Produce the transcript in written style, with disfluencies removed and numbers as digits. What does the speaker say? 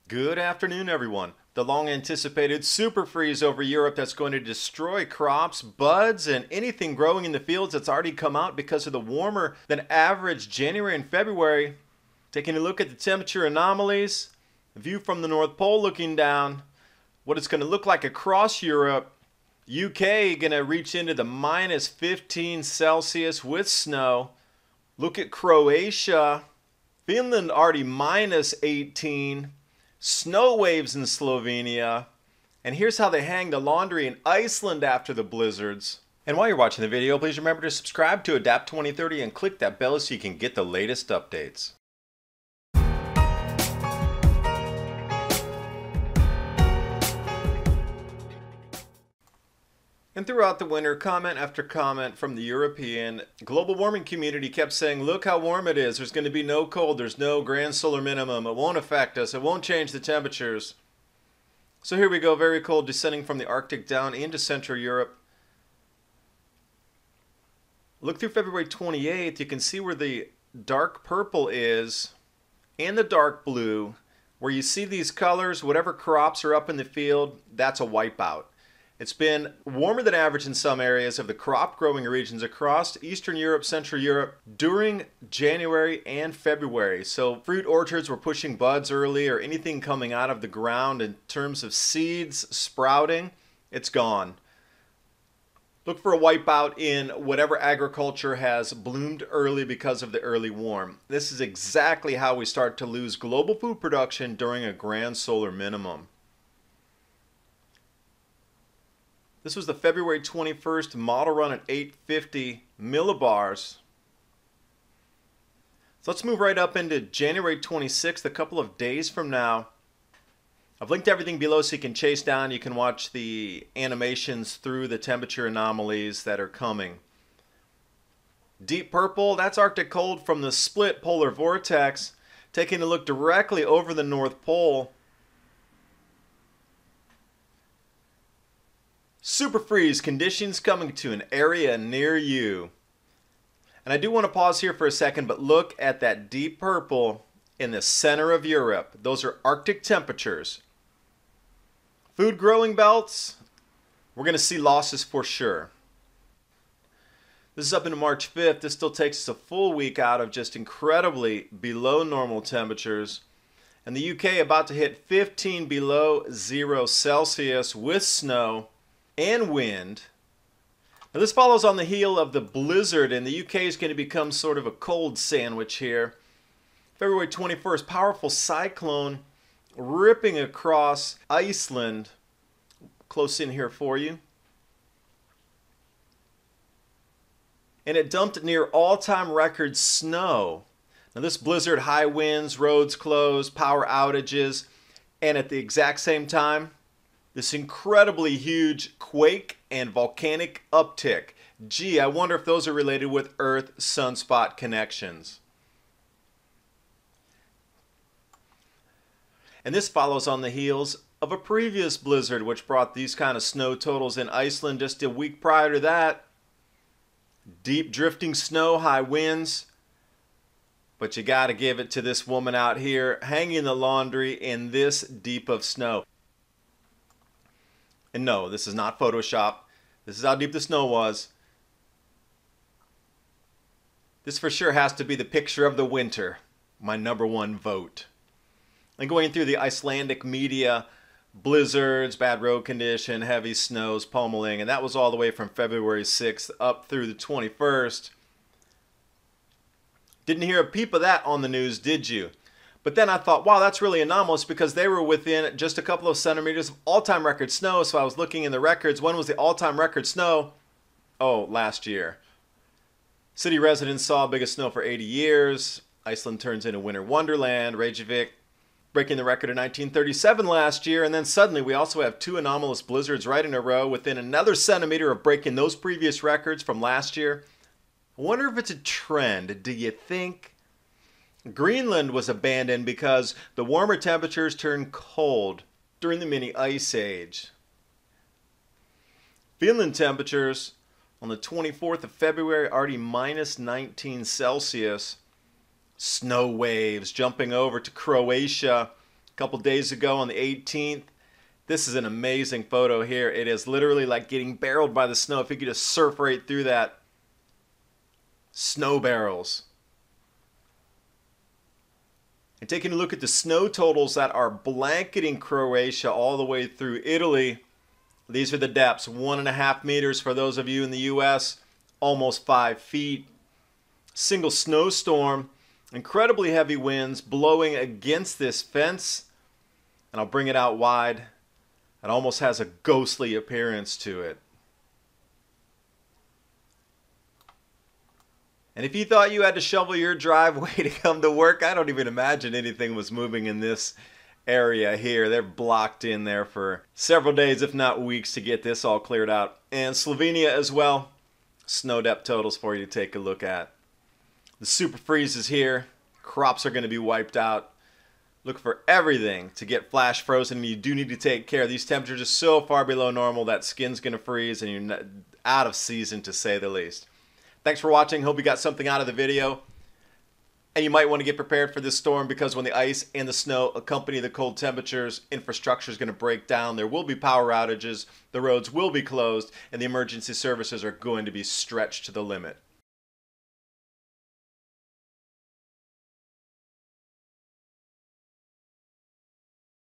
Good afternoon, everyone. The long-anticipated Superfreeze over Europe that's going to destroy crops, buds, and anything growing in the fields that's already come out because of the warmer than average January and February. Taking a look at the temperature anomalies, view from the North Pole looking down, what it's going to look like across Europe. UK going to reach into the minus 15 Celsius with snow. Look at Croatia. Finland already minus 18. Snow waves in Slovenia. And here's how they hang the laundry in Iceland after the blizzards. And while you're watching the video, please remember to subscribe to Adapt 2030 and click that bell so you can get the latest updates. And throughout the winter, comment after comment from the European global warming community kept saying, look how warm it is. There's going to be no cold. There's no grand solar minimum. It won't affect us. It won't change the temperatures. So here we go. Very cold, descending from the Arctic down into Central Europe. Look through February 28th. You can see where the dark purple is and the dark blue. Where you see these colors, whatever crops are up in the field, that's a wipeout. It's been warmer than average in some areas of the crop growing regions across Eastern Europe, Central Europe during January and February. So fruit orchards were pushing buds early, or anything coming out of the ground in terms of seeds sprouting, it's gone. Look for a wipeout in whatever agriculture has bloomed early because of the early warm. This is exactly how we start to lose global food production during a grand solar minimum. This was the February 21st model run at 850 millibars. So let's move right up into January 26th, a couple of days from now. I've linked everything below so you can chase down. You can watch the animations through the temperature anomalies that are coming. Deep purple, that's Arctic cold from the split polar vortex. Taking a look directly over the North Pole. Superfreeze conditions coming to an area near you. And I do want to pause here for a second, but look at that deep purple in the center of Europe. Those are Arctic temperatures. Food growing belts, we're going to see losses for sure. This is up into March 5th. This still takes us a full week out of just incredibly below normal temperatures. And the UK about to hit 15 below 0 Celsius with snow and wind. Now this follows on the heel of the blizzard, and the UK is going to become sort of a cold sandwich here. February 21st, powerful cyclone ripping across Iceland. Close in here for you. And it dumped near all-time record snow. Now this blizzard, high winds, roads closed, power outages, and at the exact same time, this incredibly huge quake and volcanic uptick. Gee, I wonder if those are related with Earth sunspot connections. And this follows on the heels of a previous blizzard which brought these kind of snow totals in Iceland just a week prior to that. Deep drifting snow, high winds. But you got to give it to this woman out here hanging the laundry in this deep of snow. And no, this is not Photoshop. This is how deep the snow was. This for sure has to be the picture of the winter. My #1 vote. And going through the Icelandic media, blizzards, bad road condition, heavy snows, pummeling, and that was all the way from February 6th up through the 21st. Didn't hear a peep of that on the news, did you? But then I thought, wow, that's really anomalous because they were within just a couple of centimeters of all-time record snow. So I was looking in the records. When was the all-time record snow? Oh, last year. City residents saw biggest snow for 80 years. Iceland turns into winter wonderland. Reykjavik breaking the record in 1937 last year. And then suddenly we also have two anomalous blizzards right in a row within another centimeter of breaking those previous records from last year. I wonder if it's a trend. Do you think? Greenland was abandoned because the warmer temperatures turned cold during the mini ice age. Finland temperatures on the 24th of February already minus 19 Celsius. Snow waves jumping over to Croatia. couple days ago on the 18th. This is an amazing photo here. It is literally like getting barreled by the snow. If you could just surf right through that. Snow barrels. And taking a look at the snow totals that are blanketing Croatia all the way through Italy. These are the depths. 1.5 meters for those of you in the U.S. Almost 5 feet. Single snowstorm. Incredibly heavy winds blowing against this fence. And I'll bring it out wide. It almost has a ghostly appearance to it. And if you thought you had to shovel your driveway to come to work, I don't even imagine anything was moving in this area here. They're blocked in there for several days, if not weeks, to get this all cleared out. And Slovenia as well. Snow depth totals for you to take a look at. The Superfreeze is here. Crops are going to be wiped out. Look for everything to get flash frozen. You do need to take care. These temperatures are so far below normal that skin's going to freeze and you're out of season, to say the least. Thanks for watching. Hope you got something out of the video. And you might want to get prepared for this storm, because when the ice and the snow accompany the cold temperatures, infrastructure is going to break down. There will be power outages. The roads will be closed, and the emergency services are going to be stretched to the limit.